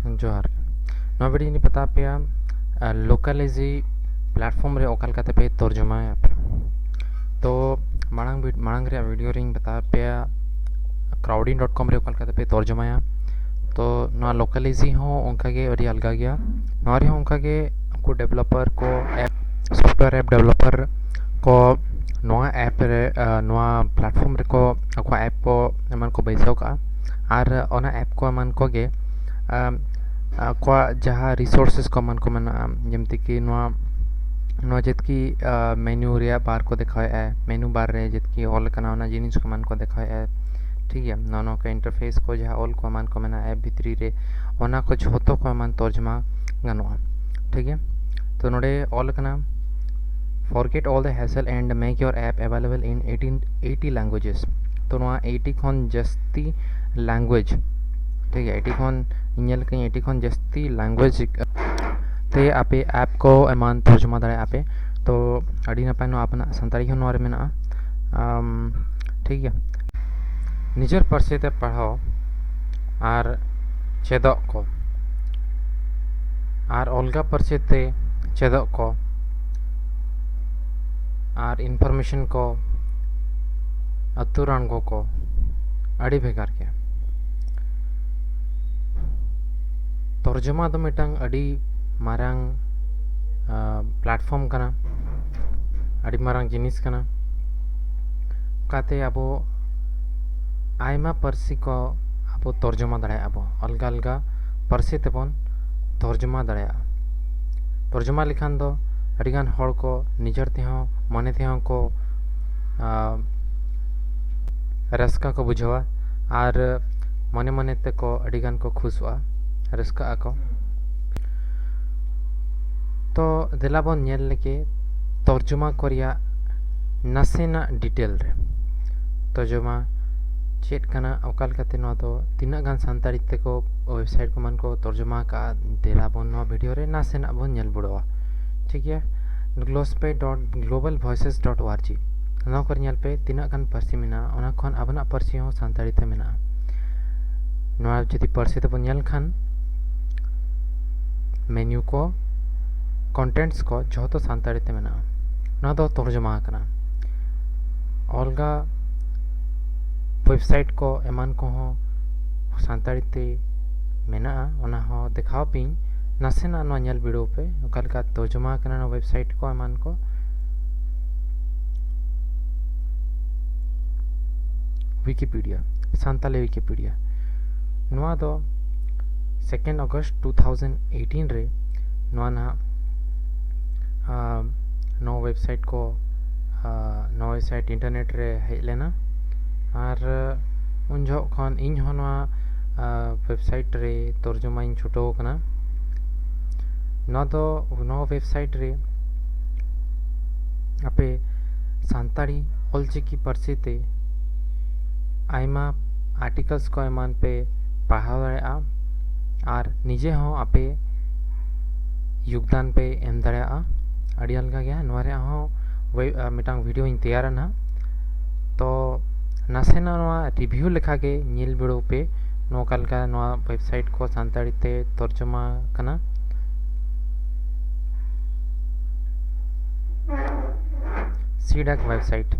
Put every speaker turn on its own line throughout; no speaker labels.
जोहार नवा वीडियो नि पता पे लोकलाइजी प्लेटफॉर्म रे ओकल कते पे तर्जुमा पे तो मांग रे वीडियो रिंग बता पे crowdin.com रे ओकल कते पे तर्जुमा तो ना लोकलाइजी हो उनका के अड़ी अलगा गया नवारी हो उनका के को डेवलपर को ऐप सॉफ्टवेयर ऐप डेवलपर को नवा ऐप रे नवा प्लेटफॉर्म रे को अको ऐप को मन को बैसाव का आर ओना ऐप को मन को गे को जहाँ रिसोर्सेस को मन को मना जमती कि नवा जितकी मेन्यू रे बार को दिखाए है मेन्यू बार रे जितकी ऑल कना ना जिनिस को मन को दिखाए है ठीक है नोनो का इंटरफेस को जहाँ ऑल को मन को मना ऐप भीतरी रे ओना को झोतो को मन तर्जुमा गनोआ ठीक है तो नोडे ऑल कना forget all the hassle and make your app available in 80 languages तो नोआ 80 खन जस्ती लैंग्वेज ठीक है 80 खन इन्यल कहीं 80 खन जस्ती लैंग्वेज ते आपे ऐप को एमान तर्जुमा दाड़े आपे तो अड़ी नपाय नो आपना संतारी हन नोरे मेना ठीक है निजर परसे ते पढ़ाओ आर चेदक को आर ओल्गा परसे ते चेदक को आर इनफॉर्मेशन को अतुरान को अड़ी भेगार के तर्जुमा दो मिटांग अड़ी मारांग प्लेटफॉर्म कना अड़ी मारांग जिनिस कना काते अबो आयमा परसी को अबो तर्जुमा दाड़े अबो अलगा अलगा परसी तेबन तर्जुमा दाड़े तर्जुमा लिखान दो अड़ीगान हड़ को निजर तेहों मने तेहों को रस्का को बुझवा आर मने मने ते को अड़ीगान को खुशवा रस्का को तो दिलाबन नेल लेके तर्जुमा कोरिया नसेना डिटेल रे तर्जुमा चेट कना ओकाल कते नो तो तिना गान सांताड़ी ते को वेबसाइट को मन को तर्जुमा का दिलाबन नो वीडियो रे नसेना बन नेल बुड़वा ठीक है glosspay.globalvoices.org ना कर नेल पे तिना गान परसी मेना ओना खन आबना परसी हो सांताड़ी ते मेना नोआ जति परसी ते बन नेल खान मेन्यू को कंटेंट्स को जो सांताड़ी ते मेना ना दो तर्जुमा कना अलगा वेबसाइट को एमान को हो सांताड़ी ते मेना ओना हो दिखाओ पिंग नासेना नो नेल वीडियो पे ओकल का तर्जुमा कना नो वेबसाइट को एमान को विकिपीडिया सांताली विकिपीडिया नोआ दो 2 अगस्त 2018 रे नोआ ना नो वेबसाइट को नो वेबसाइट इंटरनेट रे हेज लेना और उन जो खन इन हो नोआ वेबसाइट रे तर्जुमा इन छुटो कना न तो नो वेबसाइट रे आपे सांताड़ी ऑलचिकी परसी ते आयमा आर्टिकल्स को एमान पे पढ़ाव दाड़ेया और निजे हो आपे योगदान पे एम दाड़ेया अड़ी अलगा गया नोरे हो मिटांग वीडियो इन तैयार ना तो नासेना नोआ रिव्यू लेखा के नील वीडियो पे नो कलका नोआ वेबसाइट को सांताड़ी ते तर्जुमा कना सीडाक वेबसाइट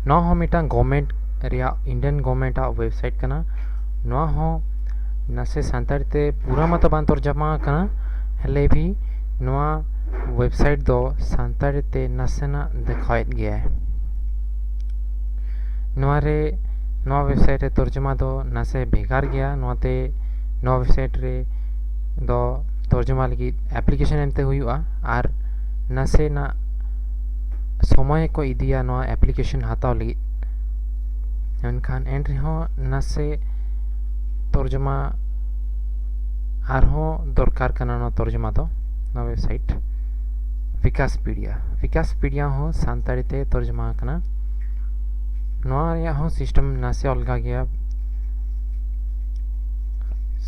न हो मिटा गवर्नमेंट रिया इंडियन गवर्नमेंट आ वेबसाइट कना न हो नसे सांताड़ी ते पूरा मत बान तर्जुमा कना हेले भी नोआ वेबसाइट दो सांताड़ी ते नसेना दिखाएत गया है नोरे नोआ वेबसाइट रे तर्जुमा दो नसे भेगार गया नोते नोआ वेबसाइट रे दो तर्जुमा लगी एप्लीकेशन एमते हुआ और नसे ना समय को इदिया नो एप्लीकेशन हाताव लगी एनखान एंड रे हो नसे तर्जुमा आर हो दरकार कना नो तर्जुमा दो नो वेबसाइट विकासपीडिया हो सांताड़ी ते तर्जुमा कना नोआ रे हो सिस्टम नसे अलगा गया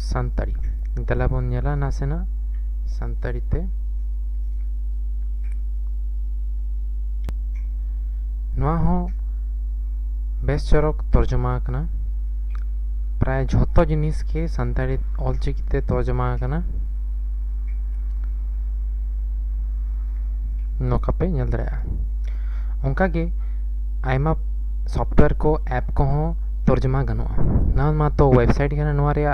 सांताड़ी दलाबन नेला नसेना सांताड़ी ते नोआ हो बेस चरक तर्जुमा कना प्राय झोतो जिनिस के सानताड़ी ऑलचिकीते तर्जमा आकना नोका पे नेल दरेया उनका के आयमा सॉफ्टवेयर को ऐप को हो तर्जमा गनोआ ना मा तो वेबसाइट के नोआ रे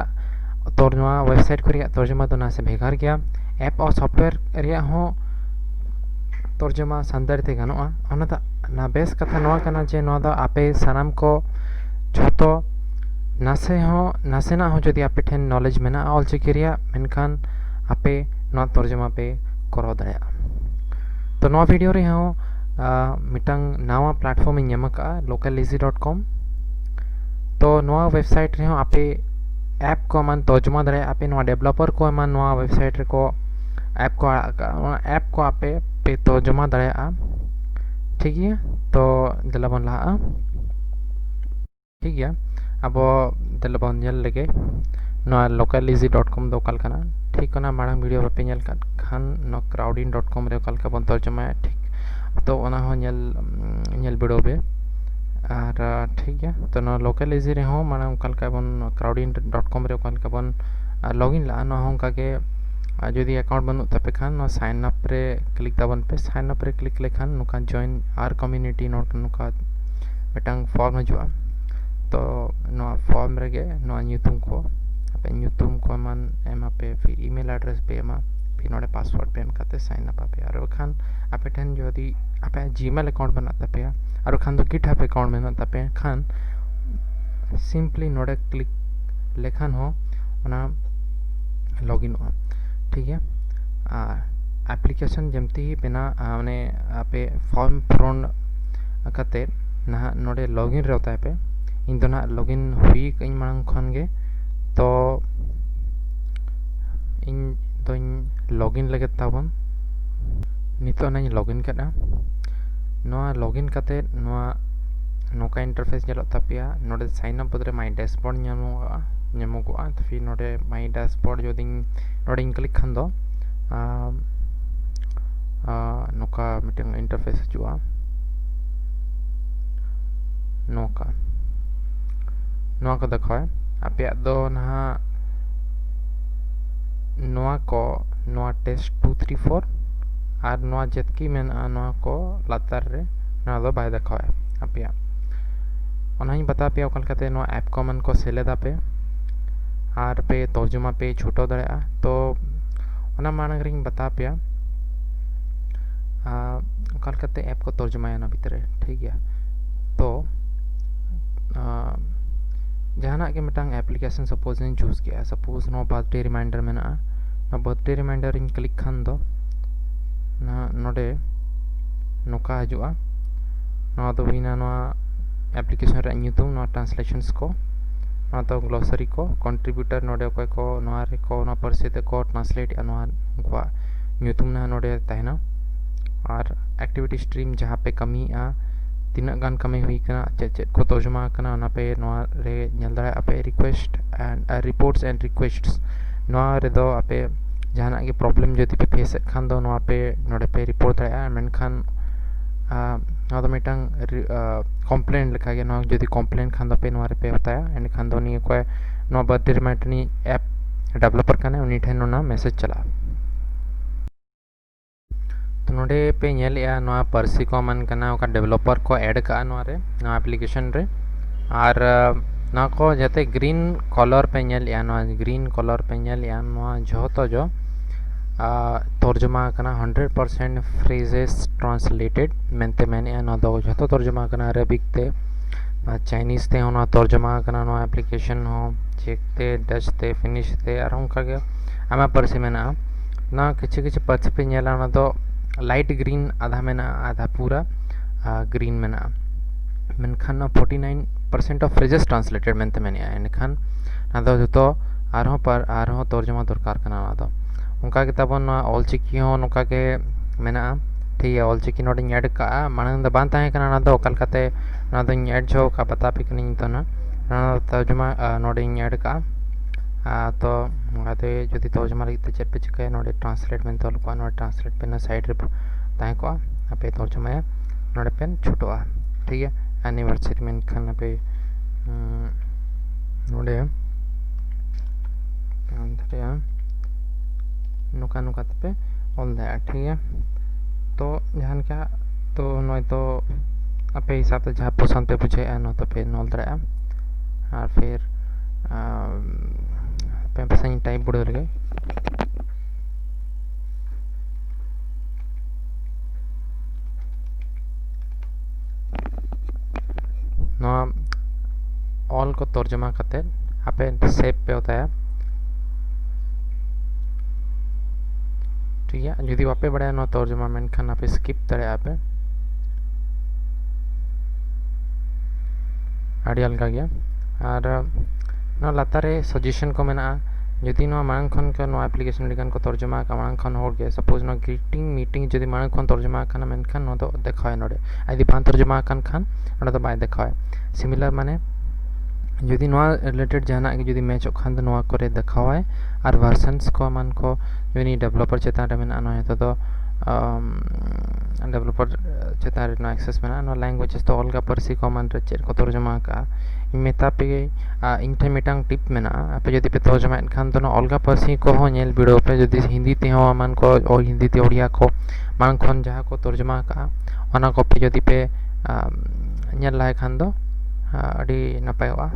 तर्जमा वेबसाइट को रे तर्जमा तो ना से भेगार गया ऐप और सॉफ्टवेयर रे हो तर्जमा सानताड़ी ते गनोआ ओना दा ना बेस कथा नोआ कना जे नोआ दा आपे सानाम को झोतो नासेना हो जदि आपे ठेन नॉलेज मेना ऑलचिकी रे मेनखान आपे नोआ तर्जमा पे करो दरेया तो नोआ वीडियो रे हो मिटंग नावा प्लेटफॉर्म इन यमका localazy.com तो नोआ वेबसाइट रे हो आपे ऐप को मन तर्जमा दरे आपे नोआ डेवलपर को मन नोआ वेबसाइट रे को ऐप को आपे पे तर्जमा दरे ठीक है तो दलबन ला ठीक है अब दलबन नेल लगे नोआ localazy.com दो कल कना ठीक ना मांग वीडियो पे नेल खान नो crowdin.com रे कल का बन तर्जमा ठीक तो ओना हो नेल वीडियो पे और ठीक है तो नो localazy रे हो मांग कल का बन crowdin.com रे कल का बन लॉगिन ला ना हो का के जदि अकाउंट बनु तपे खान नो साइन अप रे क्लिक तबन पे साइन अप रे क्लिक लेखान नुका जॉइन आर कम्युनिटी नोट नुका मिटंग फॉर्म हजुआ तो नो फॉर्म रे गे नो न्यूतुम को पे न्यूतुम को मन एमा पे फिर ईमेल एड्रेस पे एमा फिर नोडे पासवर्ड पे एम करते साइन अप पे और खान आपे ठन जदि आपे जीमेल अकाउंट बनाता पे और खान तो गिटहब अकाउंट बनाता पे खान सिंपली नोडे क्लिक लेखान हो ओना लॉगिन हो ठीक है एप्लीकेशन जमती ही बिना माने आपे फॉर्म पूर्ण करते ना नोडे लॉगिन रहता है पे इन दोना लॉगिन हुई कई मांग खन गे तो इन तो लॉगिन लगे ताबन नितो ना लॉगिन करा नोआ लॉगिन करते नोआ नोका इंटरफेस जलो तापिया नोडे साइन अप बदरे माय डैशबोर्ड ᱧᱟᱢᱚᱜᱚᱜᱼᱟ तो फिर नोडे माय डैशबोर्ड जदि नोडे क्लिक खान दो नोका मिटिंग इंटरफेस हजुआ नोका नोआ को देखो आपे दो ना नोआ को नोआ टेस्ट 234 और नोआ जतकी मेना नोआ को लातार रे ना दो बाय देखो आपे ओनाही बता पे ओकल कते नोआ ऐप को मन को सेलेदा पे और पे तर्जुमा पे छूटो दड़ेया तो ओना मानग रिंग बता पे ओकल कते ऐप को तर्जुमा ना भीतर ठीक है तो जहाना के मिटांग एप्लीकेशन सपोज इन चूज किया सपोज नो बर्थडे रिमाइंडर में ना birthday reminder in click Khan दो ना नोडे नोका हजुआ ना तो बिना नो एप्लीकेशन रे ᱧᱩᱛᱩᱢ नो ट्रांसलेशंस को ना तो ग्लोसरी को कंट्रीब्यूटर नोडे को नो रे को नो परसेते को ट्रांसलेट नो को ᱧᱩᱛᱩᱢ ना नोडे तहना और एक्टिविटी स्ट्रीम जहाँ पे कमी तीना गान कमी हुई कना चेक को तर्जुमा कना ना पे नो रे नेल दरे आपे request and reports and requests नो रे दो आपे जहाना के प्रॉब्लम जदि पे फेस खान दो नो पे नोडे पे रिपोर्ट दरे मेनखान ना तो मिटंग कंप्लेन लिखा गया ना जदि कंप्लेन खान दो पे नो रे पे होता है एंड खान दो नी को नो बर्थडे रिमाइंडर नी ऐप डेवलपर कने उनी ठेन ना मैसेज चला तो नोडे पे नेलिया नो पर्सी को मन कना ओका डेवलपर को ऐड का नो रे नो एप्लीकेशन रे और ना को जते ग्रीन कलर पे नेलिया नो ग्रीन कलर पे नेलिया नो जोतो जो तर्जुमा कना 100% फ्रेजेस ट्रांसलेटेड मेनते मेने ना दो जोतो तर्जुमा कना अरबिक ते चाइनीज ते होना तर्जुमा कना नो एप्लीकेशन हो चेक ते डच ते फिनिश ते और उनका के आमा पर्सी मेना ना किछि पर्सी पे नेला ना तो लाइट ग्रीन आधा मेना आधा पूरा ग्रीन मेना मेनखान 49% ऑफ फ्रेजेस ट्रांसलेटेड मेनते मेने एनखान आदो जतो आरो तर्जुमा दरकार कना आदो उनका के तबन ऑलचिकी हो नुका के मेना ठीक है ऑलचिकी नोडे ऐड का मानंद बान ताहे कना ना दो कल कते ना दो ऐड जो का पता पे कनी तो ना तर्जुमा नोडे ऐड का तो अदे जदि तर्जुमा लगी चेक पे चिका नोडे ट्रांसलेट में तोल को नोडे ट्रांसलेट पे ना साइड रे ताहे को आपे तर्जुमा नोडे पेन छुटवा ठीक है एनिवर्सरी में खान पे नोडे ᱚᱞ ᱫᱟᱲᱮᱭᱟᱜᱼᱟ ᱱᱚᱝᱠᱟ ᱱᱚᱝᱠᱟ ᱛᱮᱯᱮ ᱚᱞ ᱫᱟᱲᱮᱭᱟᱜᱼᱟ ᱴᱷᱤक ᱜᱮᱭᱟ तो जहाँ क्या तो नॉय तो अपने हिसाब से जहाँ पसंद पे पूछे न तो पे नॉल दड़ा और फिर पे पसंद टाइप बुढ़े लगे ऑल को तर्जमा करते आपे सेव पे होता है ठीक है यदि आपे बड़ा नो तर्जमा मेनखान आपे स्किप दड़े आपे आड़ी अलगा गया और नो लातारे सजेशन को मेना यदि नो मांग खन के नो एप्लीकेशन लिखन को तर्जमा का मांग खन होड़ गया सपोज नो ग्रीटिंग मीटिंग यदि मांग खन तर्जमा खाना मेनखान नो तो देखाय नोडे यदि बान तर्जमा खान खान नोडे तो बाय देखाय सिमिलर माने यदि नोआ रिलेटेड जाना कि यदि मैच खान नोआ करे देखावाय और वर्जन्स को मान को यदि डेवलपर चेतान रे मेना नो तो डेवलपर चेतान रे नो एक्सेस मेना नो लैंग्वेजेस तो अलगा परसी को मान रे चेर को तर्जमा का मेता पे इन ठे मिटांग टिप मेना आपे यदि पे तर्जमा खान तो अलगा परसी को हो नेल वीडियो पे यदि हिंदी ते हो मान को और हिंदी ते ओडिया को मान खन जहां को तर्जमा का ओना को पे यदि पे नेल लाय खान दो अड़ी नपायवा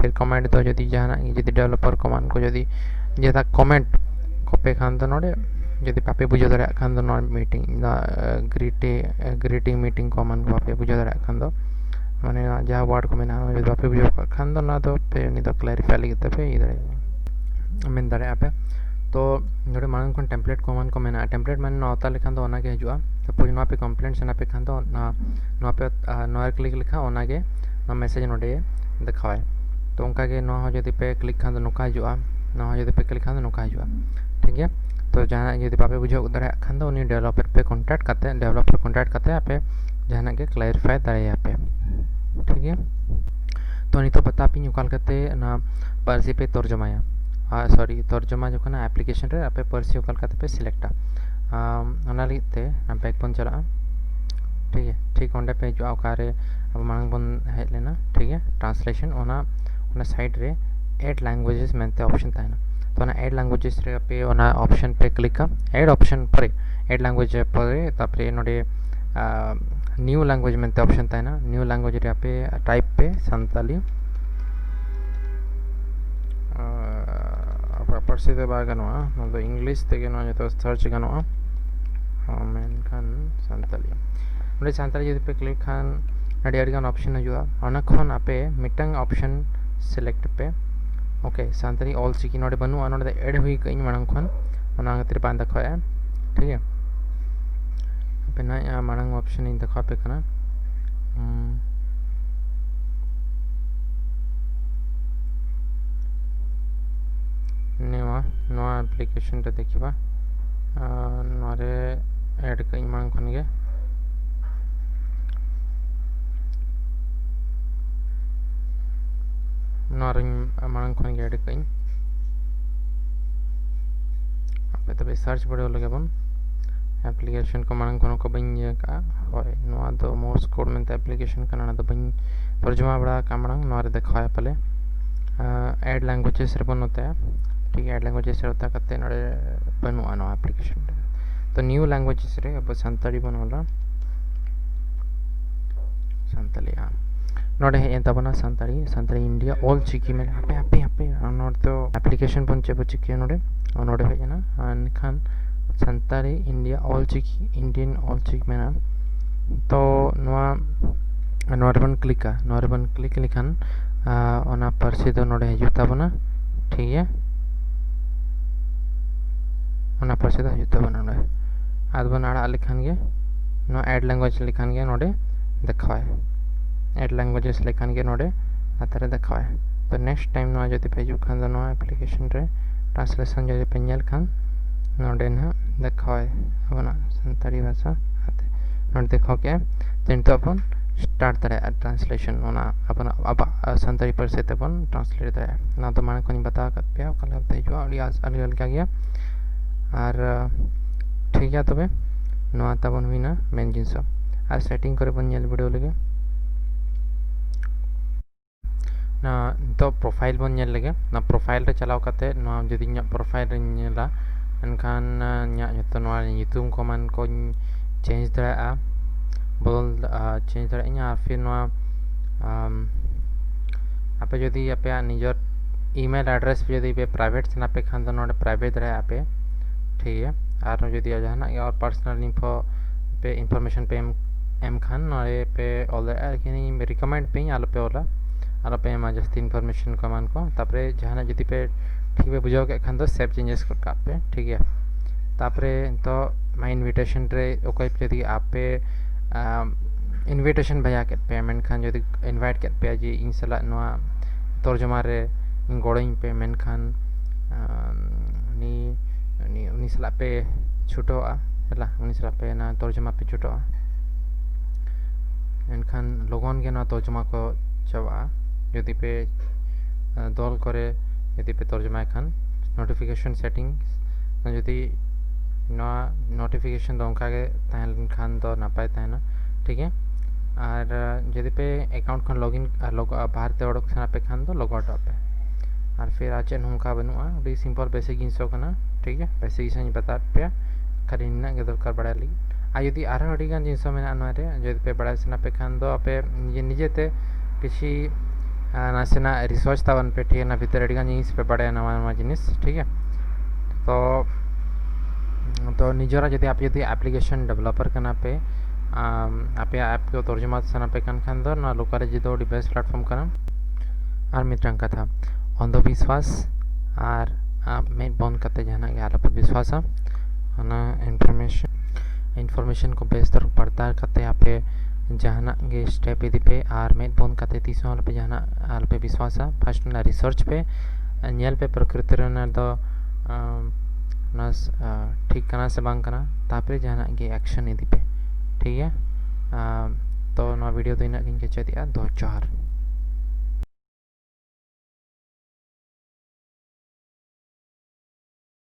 फिर कमेंट तो यदि जहां यदि डेवलपर को मान को यदि जेता कमेंट को पे खान तो नोडे यदि पापे बुझो दरे खान दो नॉन मीटिंग ग्रीटिंग मीटिंग को मान को पापे बुझो दरे खान दो माने जहां वर्ड को मेना यदि पापे बुझो खान दो ना तो पे नि तो क्लैरिफाई लगे पे इधर मेन दरे आपे तो नोडे मान को टेम्पलेट को मान को मेना टेम्पलेट मान न होता लिखान दो ओना के हजुआ सपोज नो पे कंप्लेंट से ना पे खान दो ना नो पे नो क्लिक लिखा ओना के नो मैसेज नोडे दिखाए तो उनका के नो यदि पे क्लिक खान दो नोका हजुआ नो यदि पे क्लिक खान दो नोका हजुआ ठीक है तो जहाँ यदि पापे बुझो दरे खान दो उनी डेवलपर पे कांटेक्ट करते आपे जहाँ के क्लैरिफाई दरे पे ठीक है तो नहीं तो बता पी उकाल करते ना पर्सी पे तर्जमाया सॉरी तर्जमा जो ना एप्लीकेशन रे आपे पर्सी उकाल करते पे सिलेक्टा ओना लिते ना बैक बन चला ठीक है ठीक ओंडे पे जो आकारे अब मांग बन है लेना ठीक है ट्रांसलेशन ओना साइड रे ऐड लैंग्वेजेस मेनते ऑप्शन था ना तो ना ऐड लैंग्वेजेस रे पे ओना ऑप्शन पे क्लिक का ऐड ऑप्शन पर ऐड लैंग्वेज पर तापरे नोडे न्यू लैंग्वेज मेनते ऑप्शन था ना न्यू लैंग्वेज रे पे टाइप पे संताली परसी ते बा गनवा तो इंग्लिश ते गनो जो तो सर्च गनवा मेन खान संताली नोडे संताली यदि पे क्लिक खान अड़ी अड़ी गान ऑप्शन हजुआ ओना खन आपे मिटंग ऑप्शन सिलेक्ट पे ओके संताली ऑल चिकी नोडे बनु नोडे ऐड हुई कई मांग खन ओना गतिर पान देखा ठीक है पे ना मांग ऑप्शन इन देखा पे कना नवा एप्लीकेशन रे देखिबा नरे ऐड कई मांग खन गे मांग खन गे ऐड कई आपे तबे सर्च बड़े लगे बन एप्लीकेशन को मांग खन को बन का होय नवा तो मोर्स कोड में एप्लीकेशन कना तो बन तर्जुमा बड़ा का मांग नरे देखाय पले ऐड लैंग्वेजेस रे बन होता है ठीक है ऐड लैंग्वेजेस रे होता करते नरे बनु आनो एप्लीकेशन तो न्यू लैंग्वेजेस रे अब संताली बनवला संताली नोडे हे तबना संताली इंडिया ऑल चिकी में आपे नोड तो एप्लीकेशन पंचे बचिके नोडे हे ना अनखान संताली इंडिया ऑल चिकी इंडियन ऑल चिक में ना तो नोरबन क्लिक लिखान ओना परसी तो नोडे हजुता बना ठीक है ओना परसी तो हजुता बना नोडे आदबन आड़ा लिखान गे नो ऐड लैंग्वेज लिखान गे नोडे देखाय ऐड लैंग्वेजेस लिखान गे नोडे आतरे देखाय तो नेक्स्ट टाइम नो जति पेज खान नो एप्लीकेशन रे ट्रांसलेशन जति पेंजल खान नोडे ना देखाय अपना संताली भाषा आते नोडे देखो के तेन तो अपन स्टार्ट दरे ट्रांसलेशन ओना अपना अब संताली पर से अपन ट्रांसलेट दरे ना तो माने कोनी बता कर पे कल हफ्ते जो अलियास अलियल का गया और ठीक है तबे नो तबन हुईना मेन जिनस आ सेटिंग करे बन नेल वीडियो लगे ना तो प्रोफाइल बन नेल लगे ना प्रोफाइल रे चलाव कते ना जदि ᱤᱧᱟᱹᱜ प्रोफाइल रे नेला एनखान ᱤᱧᱟᱹᱜ ᱡᱚᱛᱚ ᱱᱚᱣᱟ ᱧᱩᱛᱩᱢ ᱠᱚ मान को चेंज दाड़ा बदल चेंज दाड़ा और फिर नोआ आपे जदि आपे निजर ईमेल एड्रेस पे जदि पे प्राइवेट सेना पे खान तो नोडे प्राइवेट दाड़ा आपे ठीक है और जदि जहाना और पर्सनल इन्फो पे इन्फॉर्मेशन पे एम खान नोडे पे ऑल लेकिन रिकमेंड पे आलो पे ओला आलो पे एमा जस्ती इन्फॉर्मेशन को मान को तापरे जहाना जदि पे ठीक है बुझाओ के खान तो सेव चेंजेस कर का पे ठीक है तापरे तो माय इनविटेशन रे ओके जदि आपे इनविटेशन भेजा के पेमेंट खान जदि इनवाइट के पे जी इन सला नोआ तर्जुमा रे गोड़ों पे मेनखान उनी सला पे छुटोआ हला उनी सला पे ना तर्जुमा पे छुटोआ एनखान लोगन के ना तर्जुमा को चवा जदि पे दल करे जदि पे तर्जुमा खान नोटिफिकेशन सेटिंग्स जदि नोआ नोटिफिकेशन दो उनका के तहन खान दो नापाय तहना ठीक है और जदि पे अकाउंट खान लॉगिन बाहर ते ओडक सना पे खान दो लॉग आउट पे और फिर आचे नोंका बनुआ अभी सिंपल बेसिक जिनिसो कना ठीक है बेसिक जिनिस बता पे खाली ना के दरकार बड़ा ली आ यदि आरो अडी गान जिनिसो मेना नोरे जदि पे बड़ा सना पे खान दो आपे निजेते किसी नासेना रिसर्च तावन पे ठीक ना भीतर अडी गान जिनिस पे बड़ा नवा नवा जिनिस ठीक है तो निजरा जदि आप यदि एप्लीकेशन डेवलपर करना पे आप ऐप को तर्जुमा सना पे खान दो ना लोकाले जिदो बेस्ट प्लेटफॉर्म करना और मित्रं कथा अंधविश्वास और मेड बंद करते जाना के आला पर विश्वास ना इन्फॉर्मेशन को बेहतर पड़ताल करते आपे जहाना के स्टेप इदी पे और मेड बंद करते तीसरा आला पे जहाना आला पे विश्वास फर्स्ट ना रिसर्च पे नेल पे प्रकृति ना दो ना ठीक करना से बांग करना तापरे जहाना के एक्शन इदी पे ठीक है तो ना वीडियो तो इना के चेतिया 2 4